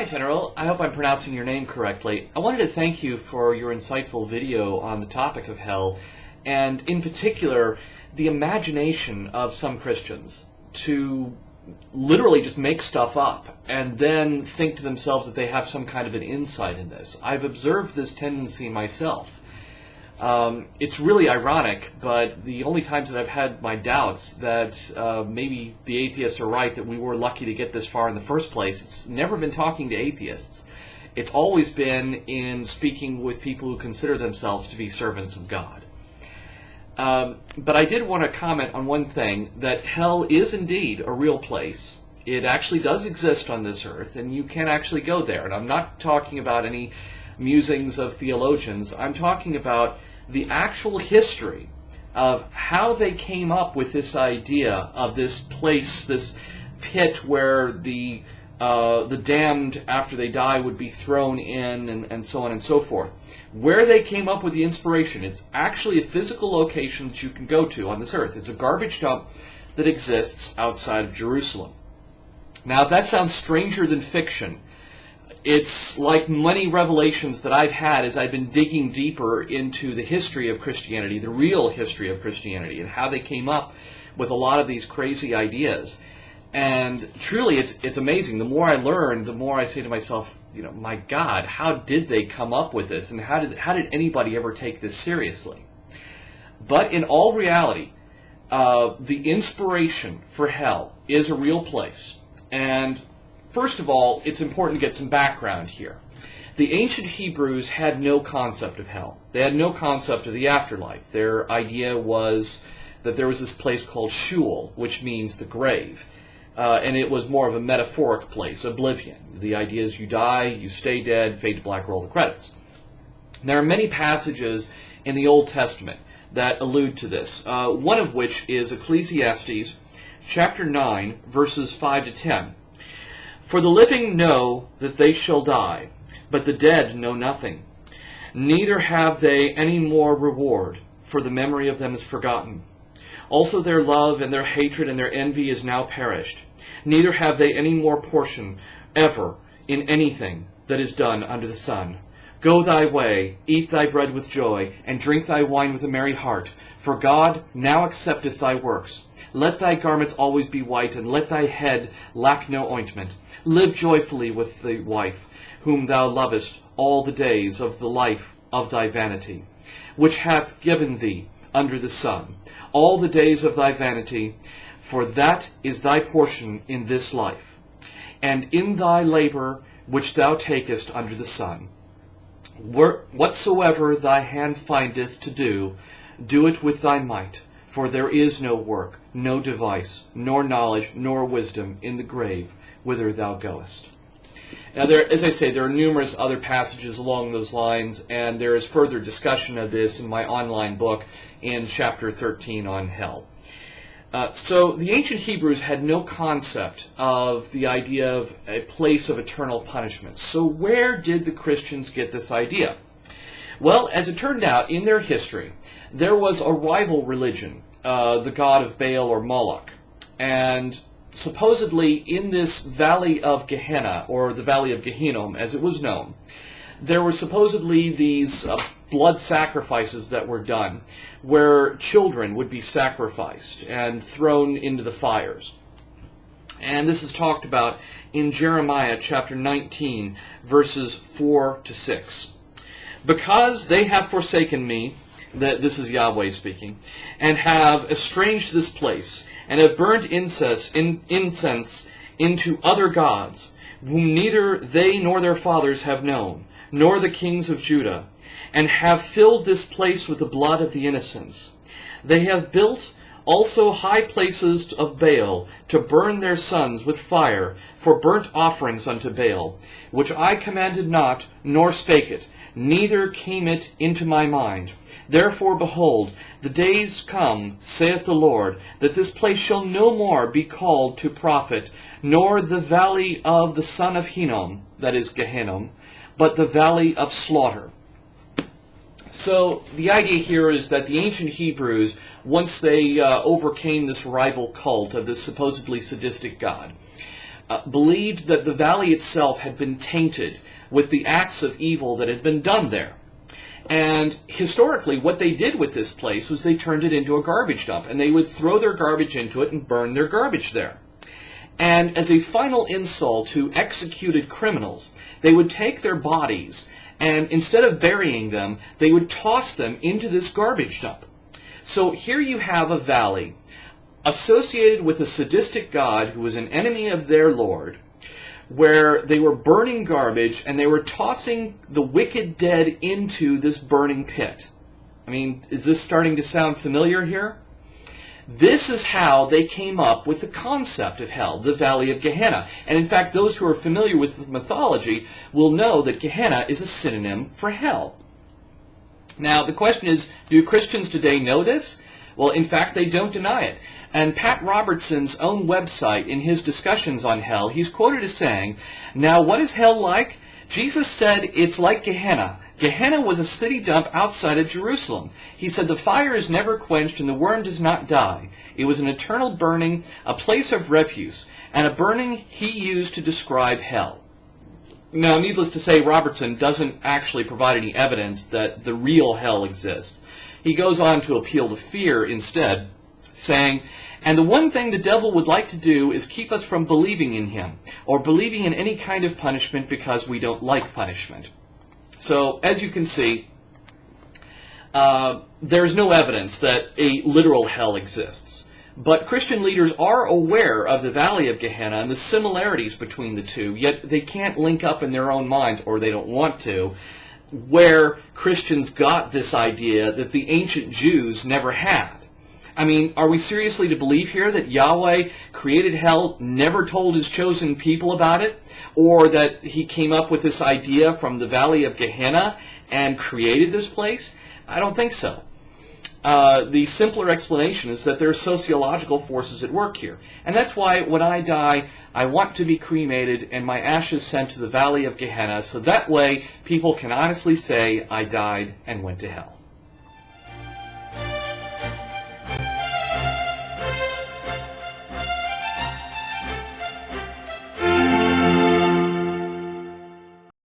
General. I hope I'm pronouncing your name correctly. I wanted to thank you for your insightful video on the topic of hell, and in particular, the imagination of some Christians to literally just make stuff up and then think to themselves that they have some kind of an insight in this. I've observed this tendency myself. It's really ironic, but the only times that I've had my doubts that maybe the atheists are right, that we were lucky to get this far in the first place, it's never been talking to atheists. It's always been in speaking with people who consider themselves to be servants of God. But I did want to comment on one thing, that hell is indeed a real place. It actually does exist on this earth, and you can actually go there. And I'm not talking about any musings of theologians. I'm talking about the actual history of how they came up with this idea of this place, this pit where the damned, after they die, would be thrown in, and so on and so forth. Where they came up with the inspiration, it's actually a physical location that you can go to on this earth. It's a garbage dump that exists outside of Jerusalem. Now, if that sounds stranger than fiction, it's like many revelations that I've had as I've been digging deeper into the history of Christianity, the real history of Christianity, and how they came up with a lot of these crazy ideas. And truly, it's amazing. The more I learn, the more I say to myself, you know, my God, how did they come up with this? And how did anybody ever take this seriously? But in all reality, the inspiration for hell is a real place. And first of all, it's important to get some background here. The ancient Hebrews had no concept of hell. They had no concept of the afterlife. Their idea was that there was this place called Sheol, which means the grave. And it was more of a metaphoric place, oblivion. The idea is you die, you stay dead, fade to black, roll the credits. There are many passages in the Old Testament that allude to this, one of which is Ecclesiastes chapter 9, verses 5 to 10. For the living know that they shall die, but the dead know nothing. Neither have they any more reward, for the memory of them is forgotten. Also their love and their hatred and their envy is now perished. Neither have they any more portion ever in anything that is done under the sun. Go thy way, eat thy bread with joy, and drink thy wine with a merry heart. For God now accepteth thy works. Let thy garments always be white, and let thy head lack no ointment. Live joyfully with thy wife, whom thou lovest all the days of the life of thy vanity, which hath given thee under the sun all the days of thy vanity, for that is thy portion in this life, and in thy labor which thou takest under the sun. Whatsoever thy hand findeth to do, do it with thy might, for there is no work, no device, nor knowledge, nor wisdom in the grave whither thou goest. Now, as I say, there are numerous other passages along those lines, and there is further discussion of this in my online book in chapter 13 on hell. So the ancient Hebrews had no concept of the idea of a place of eternal punishment. So where did the Christians get this idea? Well, as it turned out, in their history, there was a rival religion, the god of Baal or Moloch. And supposedly in this valley of Gehenna, or the valley of Gehinnom as it was known, there were supposedly these blood sacrifices that were done, where children would be sacrificed and thrown into the fires. And this is talked about in Jeremiah chapter 19, verses 4 to 6. Because they have forsaken me, this is Yahweh speaking, and have estranged this place, and have burned incense into other gods, whom neither they nor their fathers have known, nor the kings of Judah, and have filled this place with the blood of the innocents. They have built also high places of Baal, to burn their sons with fire for burnt offerings unto Baal, which I commanded not, nor spake it, neither came it into my mind. Therefore, behold, the days come, saith the Lord, that this place shall no more be called to profit, nor the valley of the son of Hinnom, that is Gehinnom, but the valley of slaughter. So the idea here is that the ancient Hebrews, once they overcame this rival cult of this supposedly sadistic god, believed that the valley itself had been tainted with the acts of evil that had been done there. And historically, what they did with this place was they turned it into a garbage dump, and they would throw their garbage into it and burn their garbage there. And as a final insult to executed criminals, they would take their bodies, and instead of burying them, they would toss them into this garbage dump. So here you have a valley associated with a sadistic god who was an enemy of their Lord, where they were burning garbage and they were tossing the wicked dead into this burning pit. I mean, is this starting to sound familiar here? This is how they came up with the concept of hell, the Valley of Gehenna. And in fact, those who are familiar with mythology will know that Gehenna is a synonym for hell. Now, the question is, do Christians today know this? Well, in fact, they don't deny it. And Pat Robertson's own website, in his discussions on hell, he's quoted as saying, "Now, what is hell like? Jesus said it's like Gehenna. Gehenna was a city dump outside of Jerusalem. He said the fire is never quenched and the worm does not die. It was an eternal burning, a place of refuse, and a burning he used to describe hell." Now, needless to say, Robertson doesn't actually provide any evidence that the real hell exists. He goes on to appeal to fear instead, saying, "And the one thing the devil would like to do is keep us from believing in him, or believing in any kind of punishment because we don't like punishment." So, as you can see, there's no evidence that a literal hell exists. But Christian leaders are aware of the Valley of Gehenna and the similarities between the two, yet they can't link up in their own minds, or they don't want to, where Christians got this idea that the ancient Jews never had. I mean, are we seriously to believe here that Yahweh created hell, never told his chosen people about it, or that he came up with this idea from the Valley of Gehenna and created this place? I don't think so. The simpler explanation is that there are sociological forces at work here. And that's why when I die, I want to be cremated and my ashes sent to the Valley of Gehenna, so that way people can honestly say I died and went to hell.